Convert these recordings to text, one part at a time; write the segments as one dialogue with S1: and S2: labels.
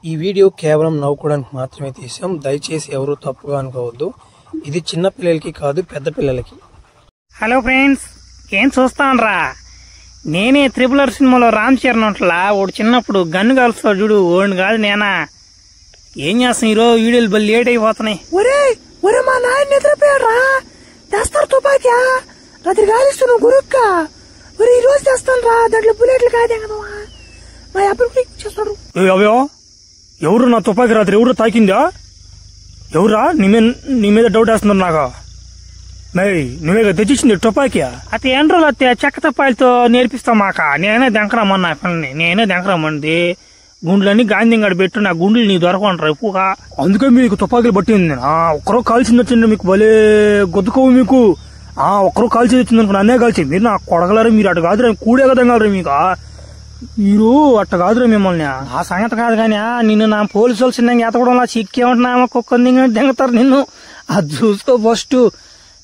S1: ఈ వీడియో కేవలం నవ్వుకోవడానికి మాత్రమే తీసాం. దయచేసి ఎవరు తప్పుగా అనుకోవద్దు. ఇది చిన్న పిల్లలకి కాదు, పెద్ద పిల్లలకి.
S2: హలో ఫ్రెండ్స్, ఏం చూస్తానరా? నేనే త్రిపులర్ సినిమాలో రామ్ చరణ్ ఉంటలా వాడు చిన్నప్పుడు గన్ను కాలుస్తాడు చూడు, ఓడిని కాదు నేనా. ఏం చేస్తాం ఈరోజు వీడియోలు బలి లేట్ అయిపోతున్నాయి.
S3: ఒరే ఒరే మా నాయన నిద్రపోయాడ్రా, తెస్తారు తుపాకియా రాత్రి కాలిస్తూ నువ్వు గురుక్క. ఒరే ఈ రోజు తెస్తాను రా, దాంట్లో బుల్లెట్లు కాదే కదా మా అబ్బాయి చేస్తాడు.
S2: అవో ఎవరు నా తుపాకి రాత్రి ఎవరు తాకిందా? ఎవరా నీ మీద డౌట్ వేస్తున్నారు నాకు. నువ్వే తెచ్చిచ్చింది తుపాకియా? అది ఎండ్రోలు వస్తే చెక్క తప్పాయిలతో నేర్పిస్తాం మాక. నేనే దెంకరమ్మన్నా పిల్లల్ని, నేనే దెంకరమ్మంది. గుండ్లన్నీ గాంధీ గడి పెట్టు, నా గుండెలు నీ దొరకంటారు ఎక్కువగా. అందుకే మీకు తుపాకీలు పట్టింది. ఒక్కరో కాల్చింది వచ్చింది మీకు, భలే గొద్దుకోవు మీకు. ఒక్కరో కాల్చేది వచ్చింది అనుకో, నన్నే కాల్చి. మీరు నాకు కొడగలరు, మీరు అటు కాదురా, కూడే కదగలరు మీకు. మీరు అట్ట కాదురా మిమ్మల్ని. ఆ సంగతి కాదు కానీ నిన్ను నా పోలీసు వాళ్ళు చిన్న ఎతకడంలా చిక్కేమంటున్నా కుక్కొని దెంగతారు నిన్ను. అది చూసుకో ఫస్ట్.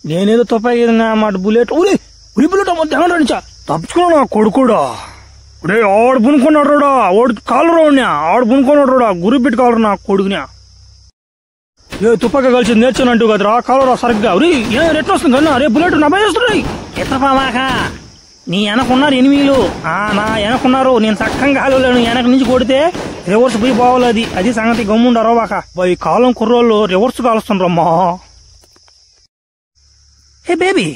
S2: నేనేదో తుపాకీ మాట బుల్లెట్ ఉరి బుల్లెట్ దెంగ తప్పుకున్నా నా కొడుకుడా. ఇప్పుడే ఆడు పునుకున్నాడు రోడా, ఆడు కాలు రోడ్నా, ఆడు పునుకున్నాడు రోడా, గురి పెట్టి కాలరు నా కొడుకునా. ఏ తుపాకీ కలిసి నేర్చానంటూ కదరా, కాలరా సరిగ్గా. ఎట్లా వస్తుంది కన్నా? రే బుల్లెట్ నా భయ వస్తున్నాయి. ఎత్తపామాక నీ వెనకున్నారు ఎనిమిలు, నా వెనకున్నారు. నేను చక్కగా కాలేను, వెనక నుంచి కొడితే రివర్స్ పోయి పోవాలి. అది సంగతి. గమ్ముండారో బాక ఈ కాలం కుర్రోళ్ళు రివర్స్ కాలుస్తుండ్రమ్మా. హే బేబీ,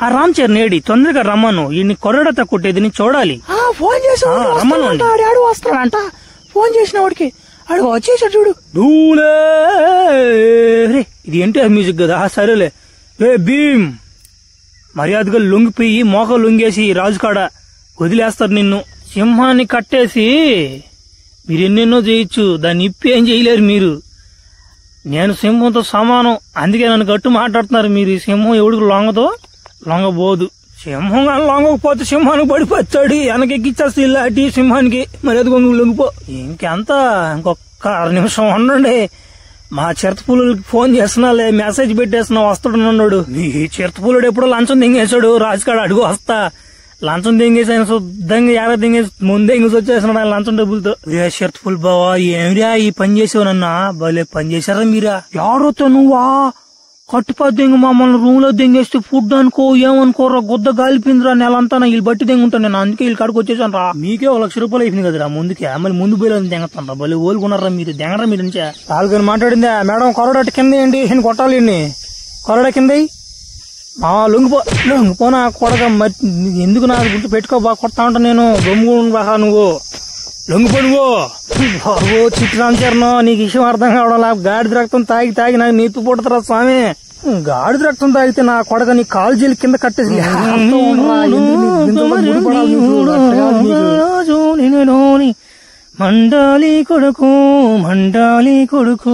S2: ఆ రామ్ చరణ్ ఏడి? తొందరగా రమ్మను, ఈ కొరడత కొట్టేది నేను చూడాలి.
S3: ఫోన్ చేసి
S2: రమ్మను.
S3: ఆడు వస్తాడంట. ఫోన్ చేసిన వాడికి ఆడు వచ్చేసాడు చూడు.
S2: రే ఇది ఎన్టీఆర్ మ్యూజిక్ కదా. సరేలే. ఏ భీమ్, మర్యాదగా లొంగిపోయి మోక లొంగేసి రాజుకాడ వదిలేస్తారు నిన్ను. సింహాన్ని కట్టేసి మీరెన్నెన్నో చేయొచ్చు, దాన్ని ఇప్పి ఏం చేయలేరు మీరు. నేను సింహంతో సమానం, అందుకే నన్ను గట్టు మాట్లాడుతున్నారు మీరు. సింహం ఎవడికి లొంగదో లొంగబోదు. సింహం కానీ లొంగకపోతే సింహానికి పడిపోతాడు, వెనకెక్కిచ్చేస్తే ఇలాంటి సింహానికి. మర్యాద లొంగిపో. ఇంకెంత ఇంకొక 6 నిమిషం ఉండండి. మా చిరతపూలుకి ఫోన్ చేస్తున్నాలే, మెసేజ్ పెట్టేస్తున్నా వస్తాడు. నీ చిరతపూలుడు ఎప్పుడో లంచం దింగేశాడు రాజుకాడ. అడుగు వస్తా. లంచం దింగేసి ఆయన శుద్ధంగా ఎర దింగేసి ముందే ఇంక వచ్చేస్తున్నాడు ఆయన లంచం డబ్బులతో. చిరతపూలు బావా, ఏమిరా ఈ పని చేసావునన్నా? భలే పని చేశారా మీరా? ఎవరొత్తా నువ్వా? కట్టుపది దింగ మమ్మల్ని రూమ్ లో దింగేస్తే ఫుడ్ అనుకో ఏమనుకోరా, గుద్ద గాలిపిందిరా నెలంతా. వీళ్ళు బట్టి దింగుంటాను నేను, అందుకే వీళ్ళు కాడికి వచ్చేసాను రా. మీకే 1 లక్ష రూపాయలు అయిపోయింది కదరా ముందుకే. మళ్ళీ ముందు పోయి దింగతాను రా. భలే ఓలుకున్నారా మీరు. దింగరా మీరు నుంచే. వాళ్ళకి మాట్లాడిందా మేడం? కొరడట కింద ఏంటి కొట్టాలి కొరడ కింద లొంగిపోనా కొడగా. ఎందుకు నాకు గుర్తు పెట్టుకో, బాగా కొడతా ఉంటా నేను. గమ్ము బాగా నువ్వు లొంగిపో. నువ్వు చిట్టి రామచరణ్, నీకు విషయం అర్థం కావడం. గాడిద రక్తం తాగి నాకు నీతు పుడతారా స్వామి. గాడిద రక్తం తాగితే నా కొడక నీ కాలు జైలు కింద కట్టేసి మండాలి కొడుకు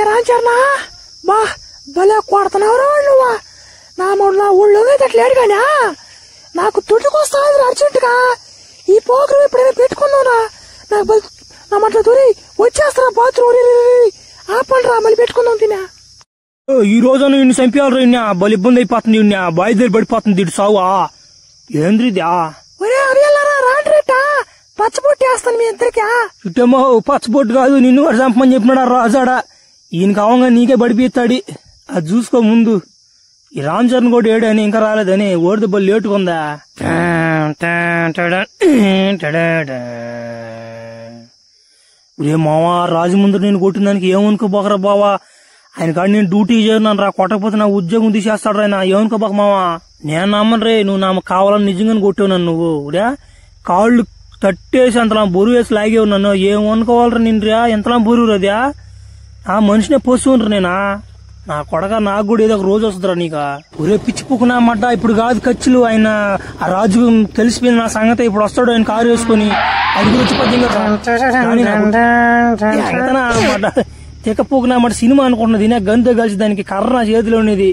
S3: రాంచరణా, బా భలే కొడుతున్నావురా నువ్వా. నా ఊళ్ళో అట్లేడు కానీ నాకు తుట్టుకొస్తాను అర్జెంటుగా. ఈ పోకరం ఎప్పుడైనా పెట్టుకున్నావురా నాకు నా మట్ల దూరి వచ్చేస్తారా బాత్రూమ్. ఆపండిరా, మళ్ళీ పెట్టుకుందాం తినా.
S2: ఈ రోజు ఇన్ని చంపేయాలరా. ఇన్నా బలి ఇబ్బంది అయిపోతుంది. బాయిదేరి పడిపోతుంది ఇటు సావా. ఏంద్రిదా?
S3: రాండ్రేట పచ్చబొట్టు వేస్తాను మీ ఇద్దరికా.
S2: ఇటేమో పచ్చబొట్టు కాదు, నిన్ను వాడు చంపమని చెప్పినాడా రాజాడా. ఈయన కావంగా నీకే పడిపోతాడు. అది చూసుకో ముందు. ఈ రామ్ చరణ్ కూడా ఏడని ఇంకా రాలేదని ఓడితే బలి లేటుకుందా. రే మావా, రాజు ముందు నేను కొట్టిన దానికి ఏమనుకోబోకరా బావా. ఆయన కాదు నేను డ్యూటీ చేయను రా, కొట్టకపోతే నా ఉద్యోగం తీసేస్తాడు ఆయన. ఏమనుకోబాక మావా. నేను నమ్మను రే, నువ్వు నాకు కావాలని నిజంగానే కొట్టావు నన్ను. నువ్వు కాళ్ళు తట్టేసి అంతలా బరువు వేసి లాగేవు నన్ను. ఏమనుకోవాలరా నిన్ను రా, ఎంతలా బరువు అదా. ఆ మనిషినే పోస్తుండ్రు నేనా. నా కొడక నాకు కూడా ఏదో ఒక రోజు వస్తుందిరా నీకా. ఒరే పిచ్చిపోకున్నా మడ్డ, ఇప్పుడు కాదు ఖర్చులు. ఆయన ఆ రాజు తెలిసిపోయింది నా సంగతి. ఇప్పుడు వస్తాడు ఆయన కారు వేసుకుని. అది వచ్చి తెక్కపోకున్నా మాట సినిమా అనుకుంటున్నది. నా గంతో కలిసి దానికి కర్ర నా చేతిలో ఉండేది.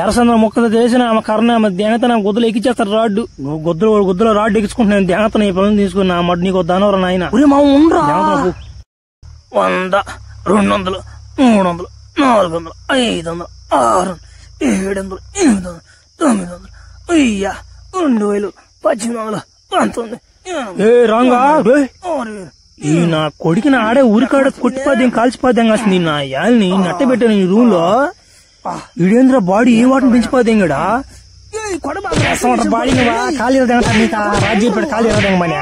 S2: ఎరసంద్ర మొక్కతో చేసిన ఆమె కర్ణ దేగత నా గుద్దలు ఎక్కిచ్చేస్తారు రాడ్డు. నువ్వు గుద్దలో రాడ్డు ఎక్కించుకుంటున్నాను. దేగత ఈ పనులు తీసుకుని నా మడ్డు నీకు దానవరా నాయన. మా ఉండరా 100, 200, 300, 400, 500, 600, 700, 800, 900, 1000, 2000, 1800, 1900. రాంగా ఈ నా కొడుకుని ఆడే ఊరికాడ కొట్టిపోద్దాం కాల్చిపోద్దాం కాసింది నా యాల్ని నట్టబెట్టాను ఈ రూమ్ లో. ఈడేంద్ర బాడీ ఏ వాటిని పెంచిపోద్దాం గడా బాడీ ఖాళీ రాజ్యం పెట్టి ఖాళీ రాదాం మన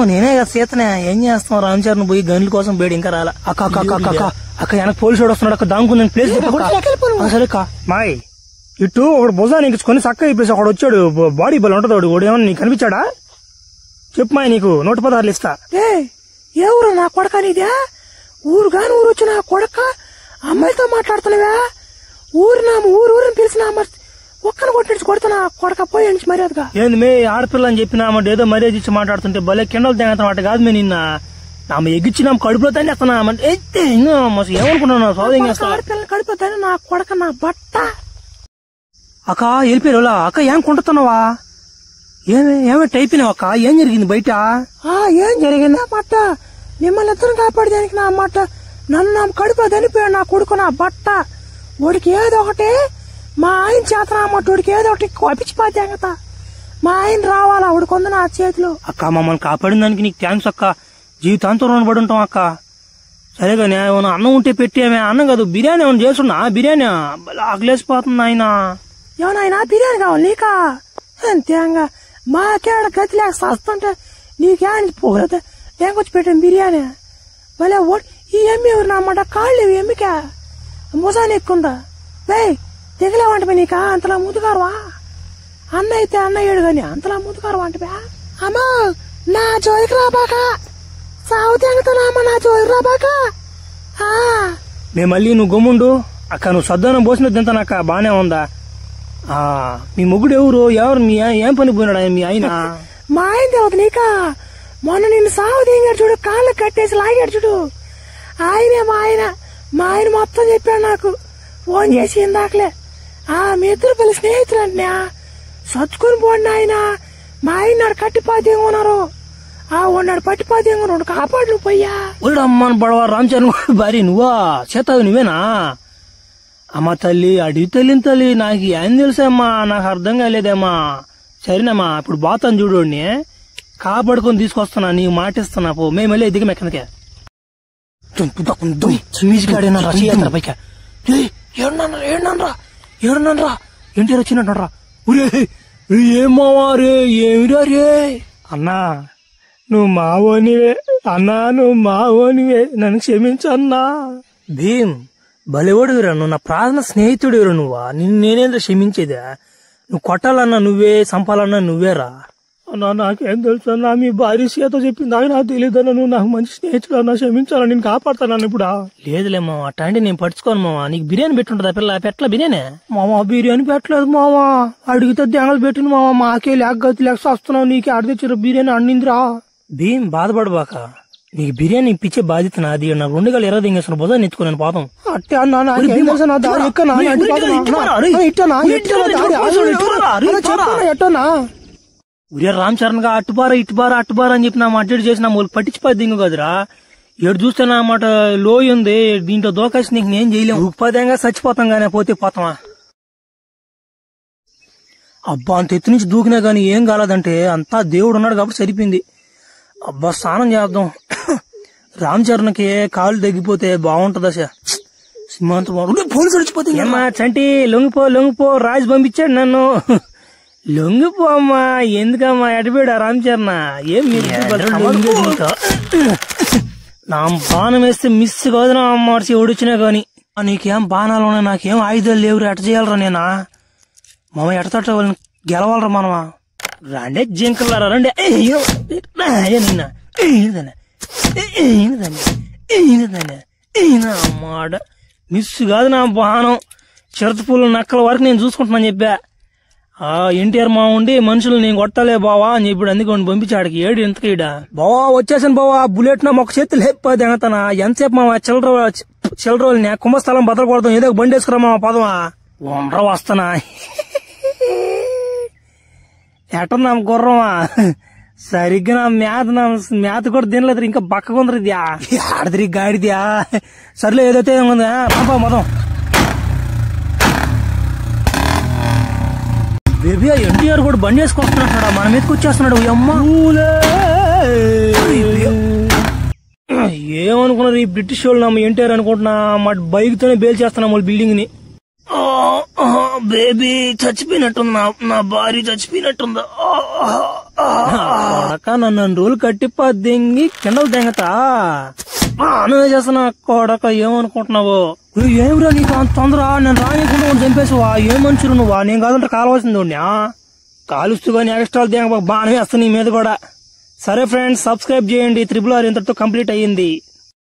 S2: నేనే కదా సీతనే. ఏం చేస్తాం రామచరణ్ పోయి గన్ల కోసం బయట ఇంకా రాలా. అక్క అక్క అక్క అక్క అక్క వెనక పోలీసు వాడు వస్తున్నాడు అక్క దాంకుని ప్లేస్ సరే అక్క మాయ్ ఇటు ఒకడు భుజాన్ని ఎక్కించుకొని చక్క అయిపోయి ఒకడు వచ్చాడు బాడీ బల్ ఉంటది వాడు ఏమన్నా నీకు కనిపించాడా చెప్పు మాయ్ నీకు 116 ఇస్తా.
S3: ఏ ఊరు నా కొడక నీదే ఊరు గాని ఊరు వచ్చి నా కొడక అమ్మాయితో మాట్లాడుతున్నావా ఊరిని పిలిచిన ఒక్కను కొట్టి కొడుతున్నా కొడక పోయి మర్యాదగా.
S2: ఏంది మే ఆడపిల్ల అని చెప్పినా ఏదో మర్యాద ఇచ్చి మాట్లాడుతుంటే భలే కిండలు తేగతాం అట కాదు మే నిన్న ఆమె ఎగ్గిచ్చి కడుపులో తండేస్తున్నా ఏమనుకున్నాను
S3: ఆడపిల్లని కడుపుతాను నా కొడక నా బట్ట.
S2: అక్క వెళ్ళిపోయారు అక్క ఏం కొంటున్నావా ఏమే టైపినావు అక్క ఏం జరిగింది బయట?
S3: ఏం జరిగింది అన్నమాట మిమ్మల్ని ఇద్దరు కాపాడడానికి నా అన్నమాట నన్ను కడుపులో చనిపోయాడు నా కొడుకు నా బట్ట. వాడికి ఏదో ఒకటి మా ఆయన చేతన అన్నమాట వాడికి ఏదో ఒకటి కప్పించిపోతాంగత మా ఆయన రావాలా వాడు కొంద నా చేతిలో.
S2: అక్క మమ్మల్ని కాపాడిన దానికి నీకు థ్యాంక్స్ అక్క జీవితాంతం రుణపడి ఉంటాం అక్క. సరేగానే ఏమన్నా అన్నం ఉంటే పెట్టేమే అన్నం కాదు బిర్యానీ ఏమన్నా చేస్తున్నా బిర్యానీ ఆకలేసిపోతుంది ఆయన.
S3: ఏమన్నా బిర్యానీ కావాలి నీకా అంతేంగా మాకేడ గతి లేక వస్తుంటే నీకే పోలేదు ఏంకొచ్చి పెట్టాను బిర్యానీ భలే ఈ ఎమ్మి ఎవరు నామాట కాళ్ళు ఎమ్మికా ముసాని ఎక్కుందా వేయ్ దిగలేవంటే నీకా అంతలా ముదుగారువా అన్న అయితే అన్నయ్యాడు గాని అంతలా ముదుగారు అంటే అమ్మా నా జోయికి రాబాక సాగు తెంగుతున్నామా నా జోయికి రాబాక.
S2: మేము మళ్ళీ నువ్వు గమ్ముండు అక్క నువ్వు సద్దానం పోసిన తింటానక్క బానే ఉందా. మీ మొగుడు ఎవరు మీ ఏం పని పోయినాడు ఆయన మీ ఆయన?
S3: మా ఆయన దేవత నీకా మొన్న నిన్ను సాగు దిగాడు చూడు కాళ్ళు కట్టేసి లాగాడు చూడు ఆయనే మా ఆయన మొత్తం చెప్పాడు నాకు ఫోన్ చేసి ఇందాకలే. మీ ఇద్దరు పిల్లలు స్నేహితులు అంటే సచ్చుకుని పోండి ఆయన మా ఆయన కట్టిపాతి ఉన్నారు ఉన్నాడు పట్టిపాతి ఉన్నాడు కాపాడు పోయ్యా.
S2: అమ్మని బడవా రామచరణ్ భార్య నువ్వా చేతావు నువ్వేనా? అమ్మ తల్లి అడిగి తల్లి నాకు ఏం తెలుసమ్మా నాకు అర్థం కాలేదమ్మా. సరేనమ్మా ఇప్పుడు బాతాను చూడండి కాపాడుకొని తీసుకొస్తున్నా నీకు మాటిస్తున్నా పో మేము వెళ్ళి దిగ మెక్కనకే ఏడన్నారా ఎన్టీఆర్ వచ్చినట్రా ఏమావా రే ఏమిరా రే అన్నా నువ్వు మావోనివే అన్నా నువ్వు మావోనివే నన్ను క్షమించన్నా. భీమ్ భలేవాడురా నువ్వు నా ప్రార్థన స్నేహితుడు నువ్వా నేనేంద్ర క్షమించేదా నువ్వు కొట్టాలన్నా నువ్వే చంపాలన్నా నువ్వేరా. అన్నా నాకేం తెలుసు అన్నా మీ భార్య చేతో చెప్పింది నాకు తెలియదన్నా నువ్వు నాకు మంచి స్నేహితుడు అన్నా క్షమించాలా నేను కాపాడుతాను ఇప్పుడు. లేదులేమా అట్లాంటి నేను పట్టుకోను మావా నీకు బిర్యానీ పెట్టుంటదా పిల్ల పెట్ల బిర్యానీ మావా బిర్యానీ పెట్టలేదు మావా అడిగితే దెంగలు పెట్టింది మావా మాకే లేక గతి లేక వస్తున్నావు నీకే ఆడ తెచ్చారు బిర్యానీ అండిందిరా. భీమ్ బాధపడబాక నీకు బిర్యానీ ఇప్పించే బాధ్యత నాది నాకు 2 గల 20 దింగేసిన బుధాన్ని ఎత్తుకున్నాను పాపం. ఉరియా రామచరణ్ గా అట్టుబార అని చెప్పి నా అడ్జెట్ చేసిన వాళ్ళకి పట్టించిపోయి దింగు కదరా ఏడు చూస్తే నా మాట లోయ ఉంది దీంట్లో దోకాసి నీకు నేను చేయలేము ఉపాధ్యంగా చచ్చిపోతాం గానీ పోతే పోతామా. అబ్బా అంత ఎత్తు నుంచి దూకినా గానీ ఏం కాలేదంటే అంతా దేవుడు ఉన్నాడు కాబట్టి సరిపోయింది. అబ్బా స్నానం చేద్దాం రామచరణ్కి కాళ్ళు తగ్గిపోతే బాగుంటదా సింహాంత పోలీసు వచ్చిపోతే ఏమ్మా చంటి లొంగిపో రాజు పంపించాడు నన్ను లొంగిపో అమ్మా ఎందుకమ్మా ఎడబేడా రామచరణ ఏం నా బాణం వేస్తే మిస్ కాదురా అమ్మ ఎవడొచ్చినా గాని నీకేం బాణాలు ఉన్నాయి నాకేం ఆయుధాలు లేవురా ఎట చేయాలరా నేనా మామ ఎటతట వాళ్ళని గెలవాలరా మనమా రండే జింకలారా రండి అమ్మాడ మిస్ కాదు నా బాణం చిరతపూలు నక్కల వరకు నేను చూసుకుంటున్నాను చెప్పా. ఎన్టీఆర్ మా ఉండి మనుషులు నేను కొట్టాలే బావా అని చెప్పాడు అందుకని పంపించాడికి ఏడు ఎంతకీడా బావా వచ్చేసాను బావా బుల్లెట్ నా ఒక చేతులు లేకపోతే ఎనతనా ఎంతసేపు మా చిల్లరోని కుంభస్థలం బదలకూడదాం ఏదో బండి వేసుకురా మా పదమా ఉండరా వస్తానా ఎట్టన్నా గుర్రమా సరిగ్గా నా మేత కూడా తినలేదు ఇంకా బక్కకుందరిద్యా ఆడదిరి గాడిద్యా సర్లే ఏదైతే ఏముందా పంపా మొదం బేబీ ఎన్టీఆర్ కూడా బండి వేసుకొస్తున్నాడు, మన మీదకి వచ్చేస్తున్నాడు. అమ్మ ఏమనుకున్నారు ఈ బ్రిటిష్ వాళ్ళు నమ్మ ఎన్టీఆర్ అనుకుంటున్నా, మా బైక్ తోనే బేల్ చేస్తున్నాం వాళ్ళ బిల్డింగ్ ని. బేబీ చచ్చిపోయినట్టుందా, నా భార్య చచ్చిపోయినట్టుందా. నన్ను రోజులు కట్టిపా దెంగి కిండలు దెంగతా నువ్వే చేస్తున్నా కొడక. ఏమనుకుంటున్నావు? ఏమిరా నీకు అంత తొందర? నేను రానికుండా చంపేసావా? ఏం మనుషులు నువ్వా? నేను కాదంటే కాలవలసింది కాలుస్తూ కానీ ఎక్స్ట్రా దెంగ బాగానే వేస్తా నీ మీద కూడా. సరే ఫ్రెండ్స్, సబ్స్క్రైబ్ చేయండి. RRR ఇంతటితో కంప్లీట్ అయ్యింది.